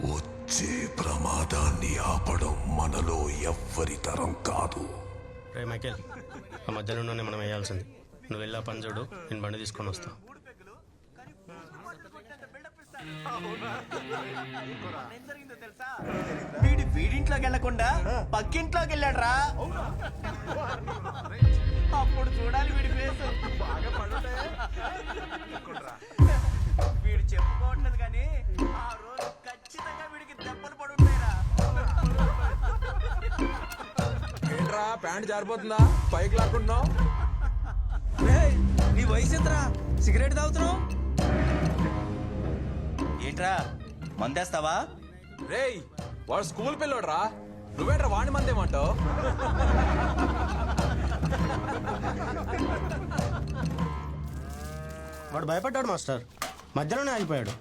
వచ్చే ప్రమాదాన్ని ఆపడం మనలో ఎవ్వరి తరం కాదు. రే మైకేల్, ఆ మధ్యలోనే మనం వేయాల్సింది. నువ్వు వెళ్ళా పని చూడు, నేను బండి తీసుకొని వస్తా. వీడింట్లోకి వెళ్ళకుండా పక్కింట్లోకి వెళ్ళాడు రా. అప్పుడు చూడాలి వీడి ఫేస్. వీడు చెప్పుకోవట్లేదు కానీ ఆ రోజు ఖచ్చితంగా వీడికి దెబ్బలు పడుంటాయిరా. ఏంట్రా ప్యాంట్ జారిపోతుందా? పైకి లాక్కుంటున్నావు? నీ వయసు ఎంతరా? సిగరెట్ తాగుతున్నావు ఏంట్రా? మందేస్తావా? రేయ్, వాడు స్కూల్ పిల్లోడు రా. నువ్వేంట్రా వాణి మందేమంటావు? వాడు భయపడ్డాడు మాస్టర్, మధ్యలోనే ఆగిపోయాడు.